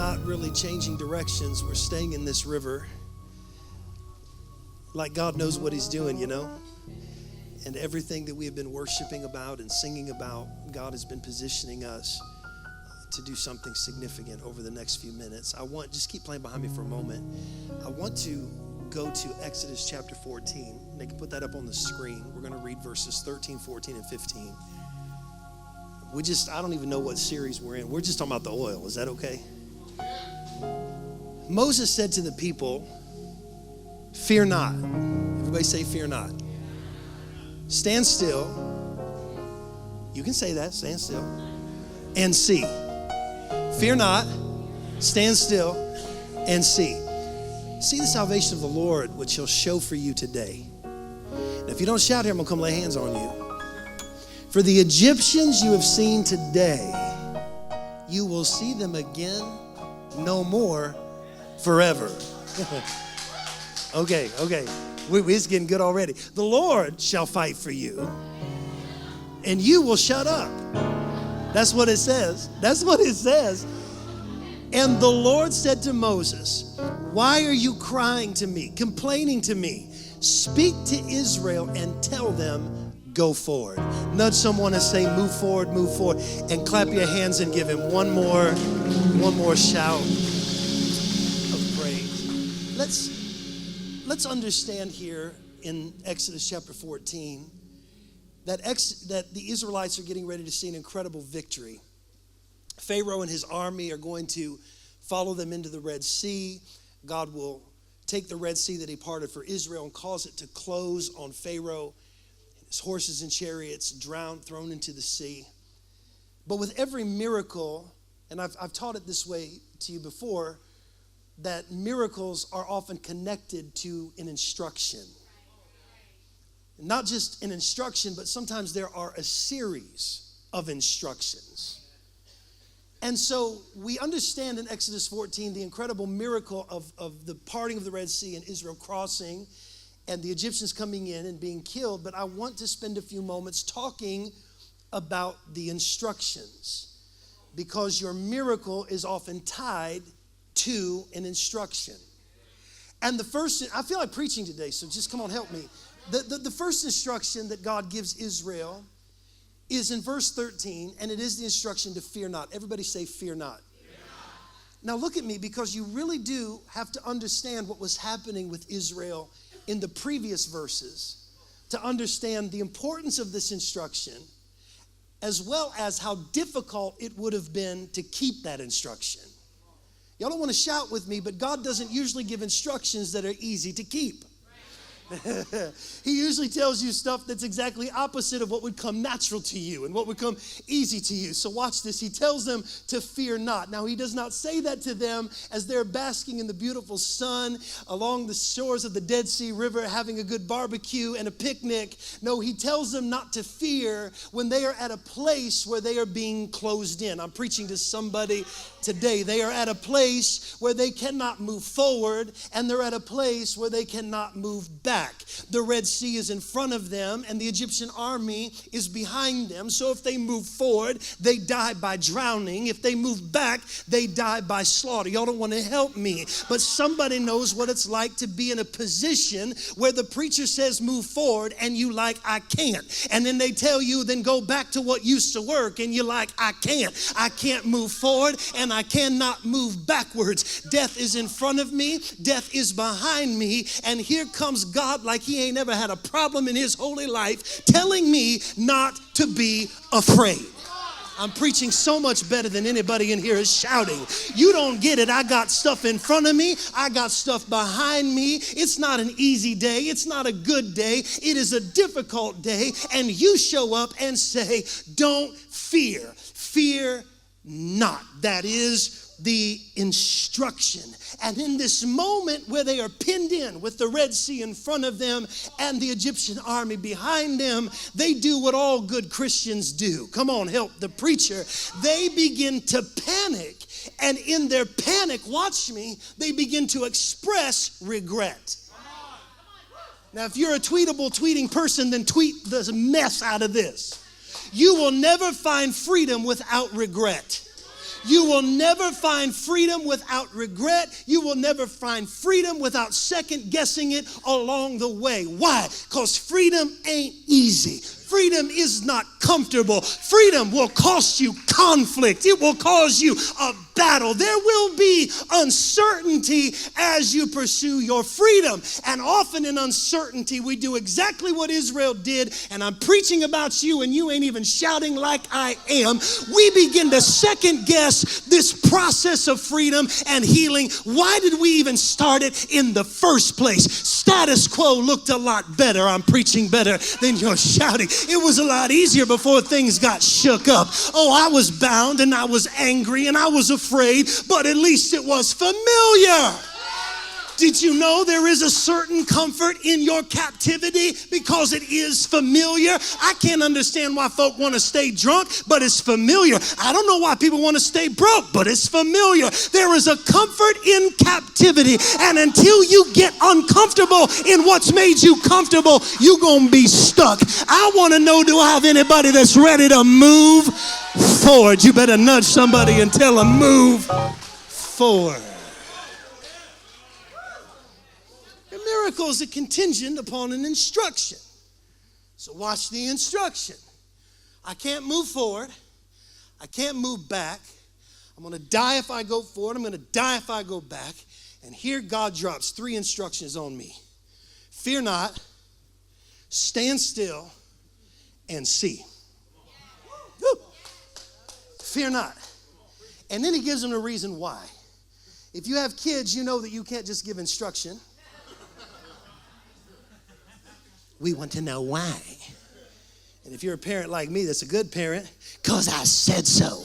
not really changing directions. We're staying in this river like God knows what he's doing, you know? And everything that we have been worshiping about and singing about, God has been positioning us to do something significant over the next few minutes. Just keep playing behind me for a moment. I want to go to Exodus chapter 14. They can put that up on the screen. We're going to read verses 13, 14, and 15. I don't even know what series we're in. We're just talking about the oil. Is that okay? Moses said to the people, fear not. Everybody say fear not. Stand still. You can say that, stand still. And see. Fear not, stand still, and see. See the salvation of the Lord, which he'll show for you today. And if you don't shout here, I'm going to come lay hands on you. For the Egyptians you have seen today, you will see them again no more forever. Okay. It's getting good already. The Lord shall fight for you, and you will shut up. That's what it says. That's what it says. And the Lord said to Moses, why are you crying to me, complaining to me? Speak to Israel and tell them, go forward. Nudge someone and say, move forward, and clap your hands and give him one more shout of praise. Let's understand here in Exodus chapter 14 that the Israelites are getting ready to see an incredible victory. Pharaoh and his army are going to follow them into the Red Sea. God will take the Red Sea that he parted for Israel and cause it to close on Pharaoh, his horses and chariots thrown into the sea. But with every miracle, and I've taught it this way to you before, that miracles are often connected to an instruction. Not just an instruction, but sometimes there are a series of instructions. And so we understand in Exodus 14 the incredible miracle of the parting of the Red Sea and Israel crossing and the Egyptians coming in and being killed. But I want to spend a few moments talking about the instructions, because your miracle is often tied to an instruction. And the first, I feel like preaching today, so just come on, help me. The first instruction that God gives Israel is in verse 13, and it is the instruction to fear not. Everybody say fear not. Now look at me, because you really do have to understand what was happening with Israel in the previous verses to understand the importance of this instruction, as well as how difficult it would have been to keep that instruction. Y'all don't want to shout with me, but God doesn't usually give instructions that are easy to keep. He usually tells you stuff that's exactly opposite of what would come natural to you and what would come easy to you. So watch this. He tells them to fear not. Now, he does not say that to them as they're basking in the beautiful sun along the shores of the Dead Sea River, having a good barbecue and a picnic. No, he tells them not to fear when they are at a place where they are being closed in. I'm preaching to somebody today. They are at a place where they cannot move forward, and they're at a place where they cannot move back. The Red Sea is in front of them, and the Egyptian army is behind them. So if they move forward, they die by drowning. If they move back, they die by slaughter. Y'all don't want to help me, but somebody knows what it's like to be in a position where the preacher says move forward, and you like, I can't. And then they tell you, then go back to what used to work, and you're like, I can't move forward, and I cannot move backwards. Death is in front of me, death is behind me, and here comes God like he ain't never had a problem in his holy life, telling me not to be afraid. I'm preaching so much better than anybody in here is shouting. You don't get it. I got stuff in front of me. I got stuff behind me. It's not an easy day. It's not a good day. It is a difficult day. And you show up and say, don't fear. Fear not. That is the instruction. And in this moment where they are pinned in with the Red Sea in front of them and the Egyptian army behind them, they do what all good Christians do. Come on, help the preacher. They begin to panic, and in their panic, watch me, they begin to express regret. Now, if you're a tweeting person, then tweet the mess out of this. You will never find freedom without regret. You will never find freedom without regret. You will never find freedom without second guessing it along the way. Why? Because freedom ain't easy. Freedom is not comfortable. Freedom will cost you conflict. It will cause you a battle. There will be uncertainty as you pursue your freedom. And often in uncertainty, we do exactly what Israel did. And I'm preaching about you and you ain't even shouting like I am. We begin to second guess this process of freedom and healing. Why did we even start it in the first place? Status quo looked a lot better. I'm preaching better than you're shouting. It was a lot easier before things got shook up. Oh, I was bound and I was angry and I was afraid, but at least it was familiar. Did you know there is a certain comfort in your captivity because it is familiar? I can't understand why folk want to stay drunk, but it's familiar. I don't know why people want to stay broke, but it's familiar. There is a comfort in captivity, and until you get uncomfortable in what's made you comfortable, you're going to be stuck. I want to know, do I have anybody that's ready to move forward? You better nudge somebody and tell them, move forward. Miracles are contingent upon an instruction. So watch the instruction. I can't move forward. I can't move back. I'm going to die if I go forward. I'm going to die if I go back. And here God drops 3 instructions on me. Fear not, stand still, and see. Woo. Fear not. And then he gives them a reason why. If you have kids, you know that you can't just give instruction. We want to know why. And if you're a parent like me, that's a good parent, because I said so.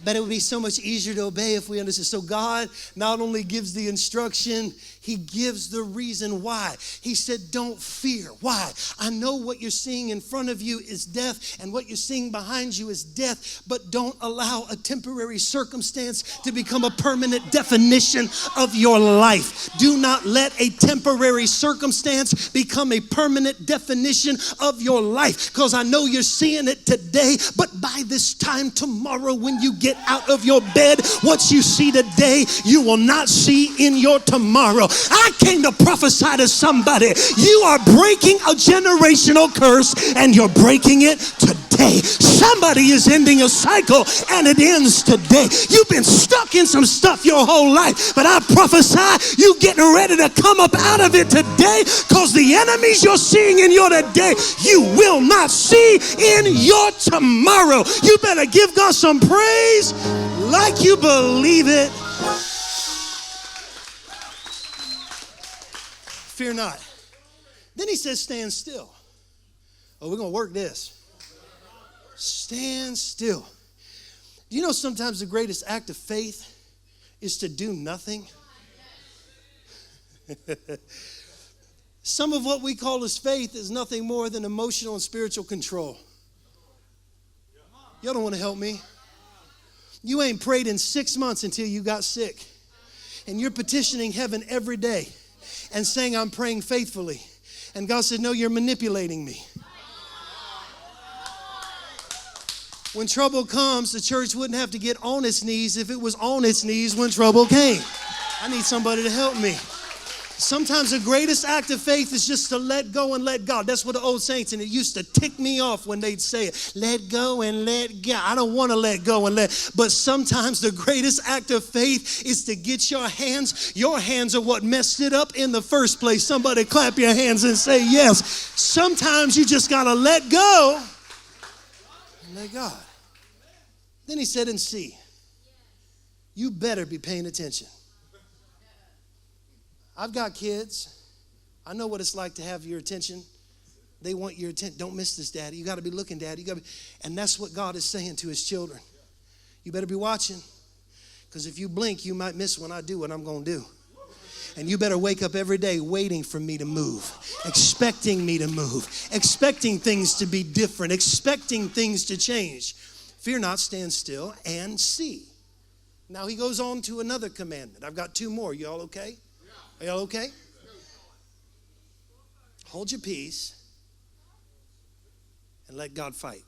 But it would be so much easier to obey if we understood. So God not only gives the instruction, he gives the reason why. He said, don't fear. Why? I know what you're seeing in front of you is death, and what you're seeing behind you is death, but don't allow a temporary circumstance to become a permanent definition of your life. Do not let a temporary circumstance become a permanent definition of your life, because I know you're seeing it today, but by this time tomorrow when you get out of your bed, what you see today, you will not see in your tomorrow. I came to prophesy to somebody. You are breaking a generational curse, and you're breaking it today. Somebody is ending a cycle, and it ends today. You've been stuck in some stuff your whole life, but I prophesy you getting ready to come up out of it today, because the enemies you're seeing in your today, you will not see in your tomorrow. You better give God some praise like you believe it. Fear not. Then he says, stand still. Oh, we're going to work this. Stand still. Do you know sometimes the greatest act of faith is to do nothing? Some of what we call as faith is nothing more than emotional and spiritual control. Y'all don't want to help me? You ain't prayed in 6 months until you got sick. And you're petitioning heaven every day and saying, I'm praying faithfully. And God said, no, you're manipulating me. When trouble comes, the church wouldn't have to get on its knees if it was on its knees when trouble came. I need somebody to help me. Sometimes the greatest act of faith is just to let go and let God. That's what the old saints, and it used to tick me off when they'd say it. Let go and let God. I don't want to let go and let. But sometimes the greatest act of faith is to get your hands. Your hands are what messed it up in the first place. Somebody clap your hands and say yes. Sometimes you just got to let go and let God. Then he said, and see. You better be paying attention. I've got kids. I know what it's like to have your attention. They want your attention. Don't miss this, Daddy. You got to be looking, Daddy. And that's what God is saying to his children. You better be watching, because if you blink, you might miss when I do what I'm going to do. And you better wake up every day waiting for me to move, expecting me to move, expecting things to be different, expecting things to change. Fear not, stand still, and see. Now he goes on to another commandment. I've got 2 more. You all okay? Are y'all okay? Hold your peace and let God fight.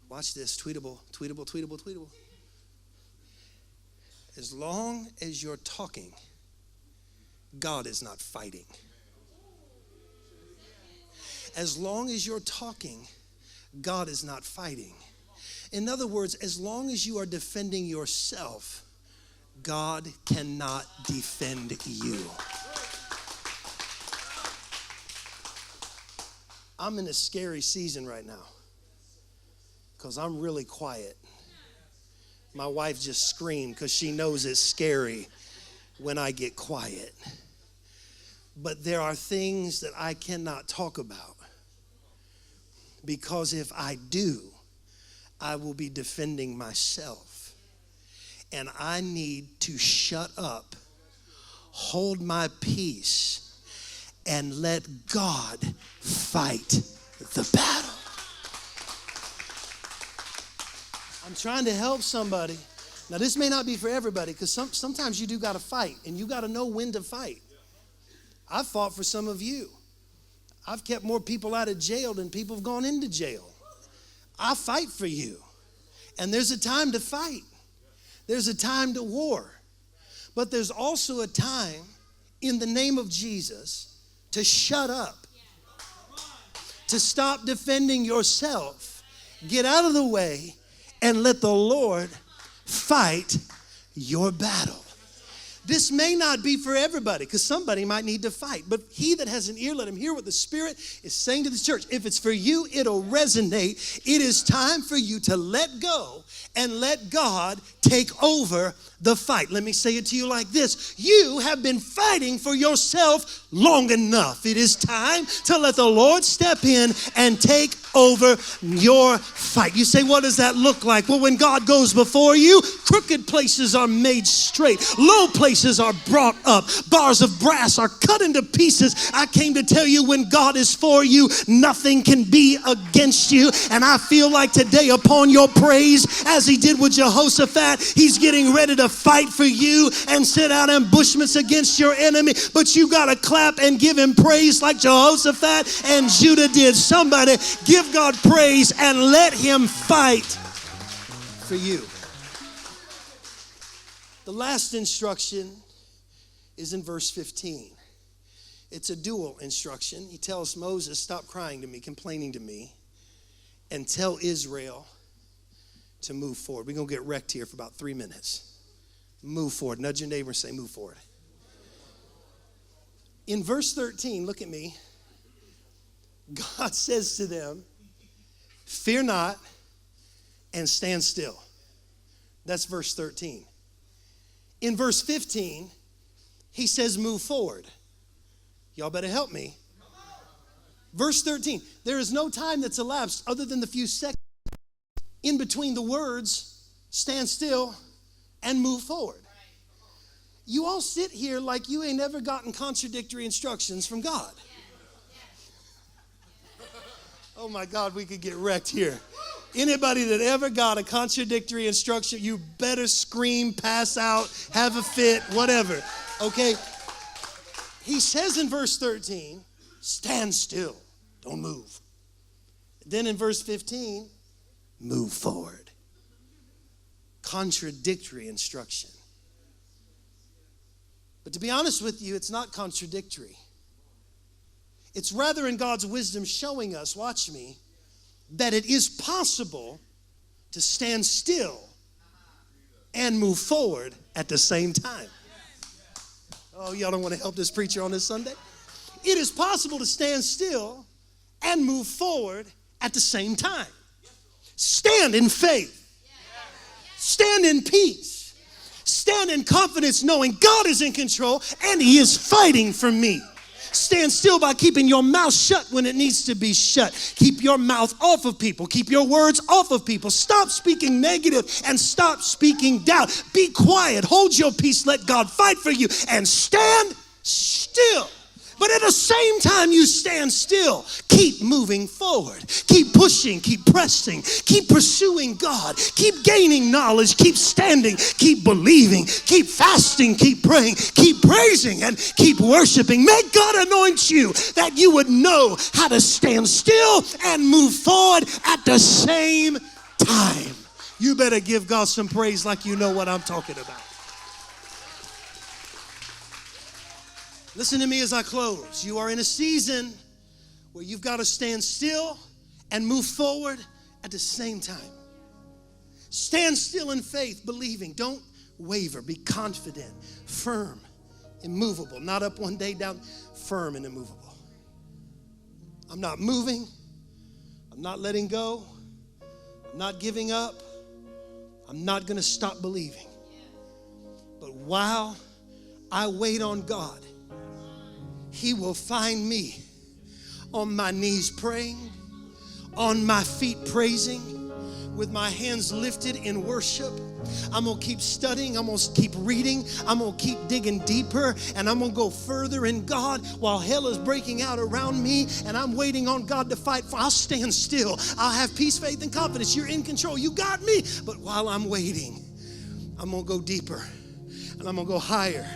Watch this, tweetable, tweetable, tweetable, tweetable. As long as you're talking, God is not fighting. As long as you're talking, God is not fighting. In other words, as long as you are defending yourself, God cannot defend you. I'm in a scary season right now because I'm really quiet. My wife just screamed because she knows it's scary when I get quiet. But there are things that I cannot talk about because if I do, I will be defending myself. And I need to shut up, hold my peace, and let God fight the battle. I'm trying to help somebody. Now, this may not be for everybody because sometimes you do got to fight, and you got to know when to fight. I've fought for some of you. I've kept more people out of jail than people have gone into jail. I fight for you. And there's a time to fight. There's a time to war. But there's also a time in the name of Jesus to shut up, to stop defending yourself, get out of the way, and let the Lord fight your battle. This may not be for everybody because somebody might need to fight. But he that has an ear, let him hear what the Spirit is saying to the church. If it's for you, it'll resonate. It is time for you to let go and let God take over the fight. Let me say it to you like this. You have been fighting for yourself long enough. It is time to let the Lord step in and take over your fight. You say, what does that look like? Well, when God goes before you, crooked places are made straight. Low places are brought up. Bars of brass are cut into pieces. I came to tell you, when God is for you, nothing can be against you. And I feel like today, upon your praise, as he did with Jehoshaphat, he's getting ready to fight for you and set out ambushments against your enemy. But you got to clap and give him praise like Jehoshaphat and Judah did. Somebody give God praise and let him fight for you. The last instruction is in verse 15. It's a dual instruction. He tells Moses, stop crying to me, complaining to me, and tell Israel to move forward. We're going to get wrecked here for about 3 minutes. Move forward. Nudge your neighbor and say, move forward. In verse 13, look at me. God says to them, fear not and stand still. That's verse 13. In verse 15, he says, move forward. Y'all better help me. Verse 13, there is no time that's elapsed other than the few seconds in between the words, stand still and move forward. You all sit here like you ain't ever gotten contradictory instructions from God. Oh my God, we could get wrecked here. Anybody that ever got a contradictory instruction, you better scream, pass out, have a fit, whatever. Okay? He says in verse 13, stand still, don't move. Then in verse 15, move forward. Contradictory instruction. But to be honest with you, it's not contradictory. It's rather in God's wisdom showing us, watch me, that it is possible to stand still and move forward at the same time. Oh, y'all don't want to help this preacher on this Sunday? It is possible to stand still and move forward at the same time. Stand in faith. Stand in peace. Stand in confidence knowing God is in control and he is fighting for me. Stand still by keeping your mouth shut when it needs to be shut. Keep your mouth off of people. Keep your words off of people. Stop speaking negative and stop speaking doubt. Be quiet. Hold your peace. Let God fight for you and stand still. But at the same time you stand still, keep moving forward. Keep pushing, keep pressing, keep pursuing God. Keep gaining knowledge, keep standing, keep believing, keep fasting, keep praying, keep praising, and keep worshiping. May God anoint you that you would know how to stand still and move forward at the same time. You better give God some praise like you know what I'm talking about. Listen to me as I close. You are in a season where you've got to stand still and move forward at the same time. Stand still in faith, believing. Don't waver. Be confident, firm, immovable. Not up one day, down, firm and immovable. I'm not moving. I'm not letting go. I'm not giving up. I'm not going to stop believing. But while I wait on God, He will find me on my knees praying, on my feet praising, with my hands lifted in worship. I'm going to keep studying. I'm going to keep reading. I'm going to keep digging deeper. And I'm going to go further in God while hell is breaking out around me. And I'm waiting on God to fight for. I'll stand still. I'll have peace, faith, and confidence. You're in control. You got me. But while I'm waiting, I'm going to go deeper. And I'm going to go higher.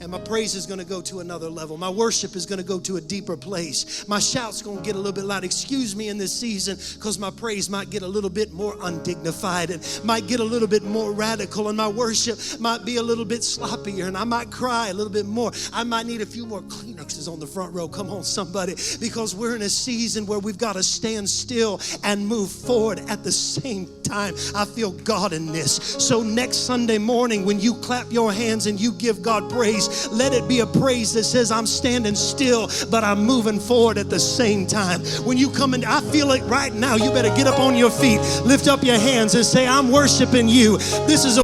And my praise is going to go to another level. My worship is going to go to a deeper place. My shout's going to get a little bit loud. Excuse me in this season, because my praise might get a little bit more undignified and might get a little bit more radical, and my worship might be a little bit sloppier, and I might cry a little bit more. I might need a few more Kleenexes on the front row. Come on, somebody, because we're in a season where we've got to stand still and move forward at the same time. I feel God in this. So next Sunday morning, when you clap your hands and you give God praise, let it be a praise that says, I'm standing still, but I'm moving forward at the same time. When you come in, I feel it right now. You better get up on your feet, lift up your hands and say, I'm worshiping you. This is a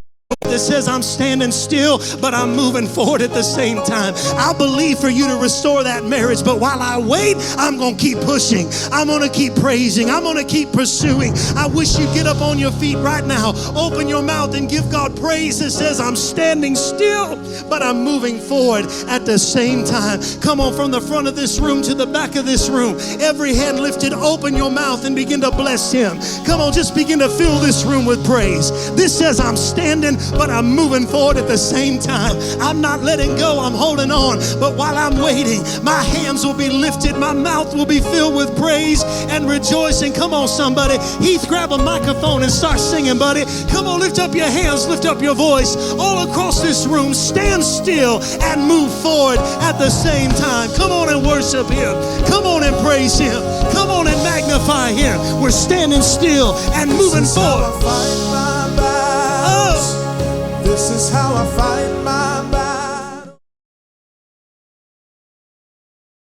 that says I'm standing still, but I'm moving forward at the same time. I believe for you to restore that marriage, but while I wait, I'm going to keep pushing. I'm going to keep praising. I'm going to keep pursuing. I wish you'd get up on your feet right now. Open your mouth and give God praise that says I'm standing still, but I'm moving forward at the same time. Come on, from the front of this room to the back of this room, every hand lifted, open your mouth and begin to bless Him. Come on, just begin to fill this room with praise. This says I'm standing, but I'm moving forward at the same time. I'm not letting go. I'm holding on. But while I'm waiting, my hands will be lifted. My mouth will be filled with praise and rejoicing. Come on, somebody. Heath, grab a microphone and start singing, buddy. Come on, lift up your hands, lift up your voice. All across this room, stand still and move forward at the same time. Come on and worship Him. Come on and praise Him. Come on and magnify Him. We're standing still and moving forward. This is how I fight my